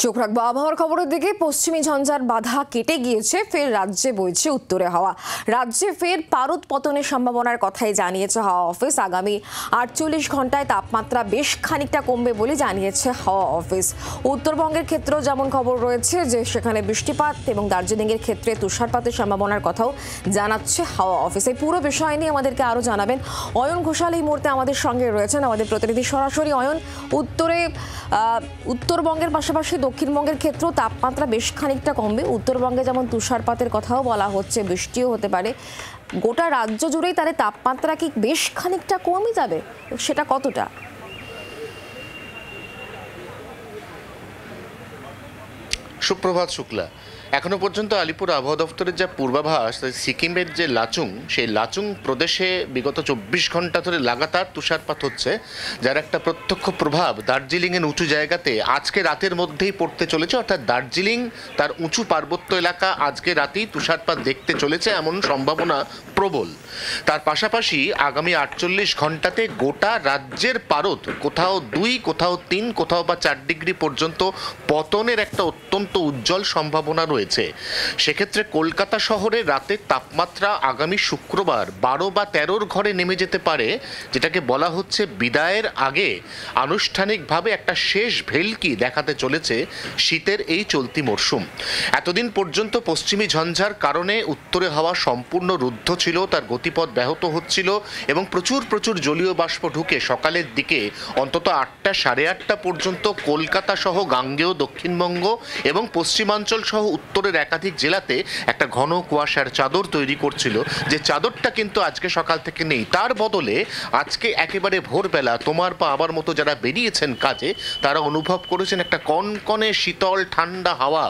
চোখ রাখবো আবহাওয়ার খবরের দিকে। পশ্চিমী ঝঞ্ঝার বাধা কেটে গিয়েছে, ফের রাজ্যে বইছে উত্তরে হাওয়া। রাজ্যে ফের পারদ পতনের সম্ভাবনার কথাই জানিয়েছে হাওয়া অফিস। আগামী 48 ঘন্টায় তাপমাত্রা বেশ খানিকটা কমবে বলে জানিয়েছে হাওয়া অফিস। উত্তরবঙ্গের ক্ষেত্রেও যেমন খবর রয়েছে যে সেখানে বৃষ্টিপাত এবং দার্জিলিংয়ের ক্ষেত্রে তুষারপাতের সম্ভাবনার কথাও জানাচ্ছে হাওয়া অফিস। এই পুরো বিষয় নিয়ে আমাদেরকে আরও জানাবেন অয়ন ঘোষাল এই মুহূর্তে আমাদের সঙ্গে রয়েছেন, আমাদের প্রতিনিধি সরাসরি। অয়ন, উত্তরবঙ্গের পাশাপাশি দক্ষিণবঙ্গের ক্ষেত্রেও তাপমাত্রা বেশ খানিকটা কমবে। উত্তরবঙ্গে যেমন তুষারপাতের কথাও বলা হচ্ছে, বৃষ্টিও হতে পারে। গোটা রাজ্য জুড়েই তাহলে তাপমাত্রা কি বেশ খানিকটা কমে যাবে? সেটা কতটা? সুপ্রভাত শুক্লা। এখনো পর্যন্ত আলিপুর আবহাওয়া দফতরের যা পূর্বাভাস, সিকিমের যে লাচুং, সেই লাচুং প্রদেশে বিগত 24 ঘন্টা ধরে লাগাতার তুষারপাত হচ্ছে, যার একটা প্রত্যক্ষ প্রভাব দার্জিলিংয়ের উঁচু জায়গাতে আজকে রাতের মধ্যেই পড়তে চলেছে। অর্থাৎ দার্জিলিং তার উঁচু পার্বত্য এলাকা আজকে রাতেই তুষারপাত দেখতে চলেছে, এমন সম্ভাবনা প্রবল। তার পাশাপাশি আগামী 48 ঘন্টাতে গোটা রাজ্যের পারদ কোথাও 2, কোথাও 3, কোথাও বা 4 ডিগ্রি পর্যন্ত পতনের একটা অত্যন্ত উজ্জ্বল সম্ভাবনা রয়েছে। সেক্ষেত্রে কলকাতা শহরে রাতের তাপমাত্রা আগামী শুক্রবার 12 বা 13 ঘরে নেমে যেতে পারে, যেটাকে বলা হচ্ছে বিদায়ের আগে আনুষ্ঠানিকভাবে একটা শেষ ভেলকি দেখাতে চলেছে শীতের এই চলতি মরশুম। এতদিন পর্যন্ত পশ্চিমী ঝঞ্ঝার কারণে উত্তরে হাওয়া সম্পূর্ণ রুদ্ধ ছিল, তার গতিপথ ব্যাহত হচ্ছিল এবং প্রচুর জলীয় বাষ্প ঢুকে সকালের দিকে অন্তত 8টা, 8:30 পর্যন্ত কলকাতা সহ গাঙ্গেয় দক্ষিণবঙ্গ এবং পশ্চিমাঞ্চল সহ উত্তরের একাধিক জেলাতে একটা ঘন কুয়াশার চাদর তৈরি করছিল, যে চাদরটা কিন্তু আজকে সকাল থেকে নেই। তার বদলে আজকে একেবারে ভোরবেলা তোমার বা আমার মতো যারা বেরিয়েছেন কাজে, তারা অনুভব করেছেন একটা কনকনে শীতল ঠান্ডা হাওয়া।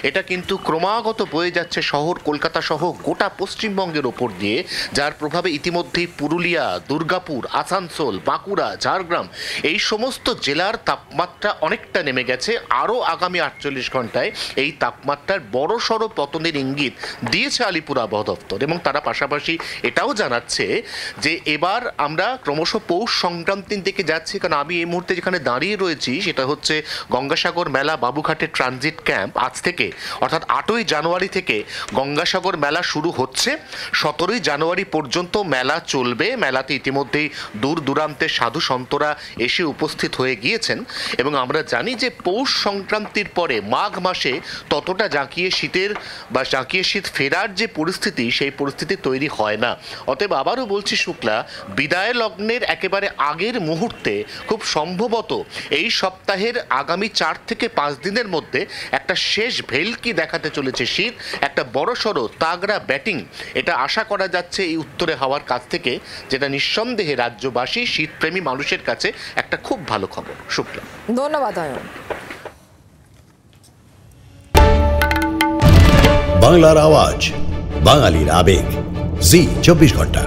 এটা কিন্তু ক্রমাগত বয়ে যাচ্ছে শহর কলকাতা সহ গোটা পশ্চিমবঙ্গের ওপর দিয়ে, যার প্রভাবে ইতিমধ্যেই পুরুলিয়া, দুর্গাপুর, আসানসোল, বাঁকুড়া, ঝাড়গ্রাম এই সমস্ত জেলার তাপমাত্রা অনেকটা নেমে গেছে। আরও আগামী 48 ঘন্টায় এই তাপমাত্রার বড়সড় পতনের ইঙ্গিত দিয়েছে আলিপুর আবহাওয়া দফতর। এবং তারা পাশাপাশি এটাও জানাচ্ছে যে এবার আমরা ক্রমশ পৌষ সংক্রান্তির দিকে যাচ্ছি। কারণ আমি এই মুহূর্তে যেখানে দাঁড়িয়ে রয়েছি সেটা হচ্ছে গঙ্গাসাগর মেলা বাবুঘাটের ট্রানজিট ক্যাম্প। আজ থেকে অর্থাৎ 8ই জানুয়ারি থেকে গঙ্গাসাগর মেলা শুরু হচ্ছে, 17ই জানুয়ারি পর্যন্ত মেলা চলবে। মেলাতে ইতিমধ্যেই দূর দূরান্তের সাধু সন্তরা এসে উপস্থিত হয়ে গিয়েছেন এবং আমরা জানি যে পৌষ সংক্রান্তির পরে মাঘ মাসে ততটা জাঁকিয়ে শীত ফেরার যে পরিস্থিতি, সেই পরিস্থিতি তৈরি হয় না। অতএব আবারও বলছি শুক্লা, বিদায় লগ্নের একেবারে আগের মুহূর্তে খুব সম্ভবত এই সপ্তাহের আগামী 4 থেকে 5 দিনের মধ্যে একটা শেষ ভেলকি দেখাতে চলেছে শীত, একটা বড়সড় তাগড়া ব্যাটিং। এটা আশা করা যাচ্ছে এই উত্তরে হাওয়ার কাছ থেকে, যেটা নিঃসন্দেহে রাজ্যবাসী শীতপ্রেমী মানুষের কাছে একটা খুব ভালো খবর। শুক্লা, ধন্যবাদ অয়ন। বাংলার আওয়াজ, বাঙালির আবেগ, জি 24 ঘন্টা।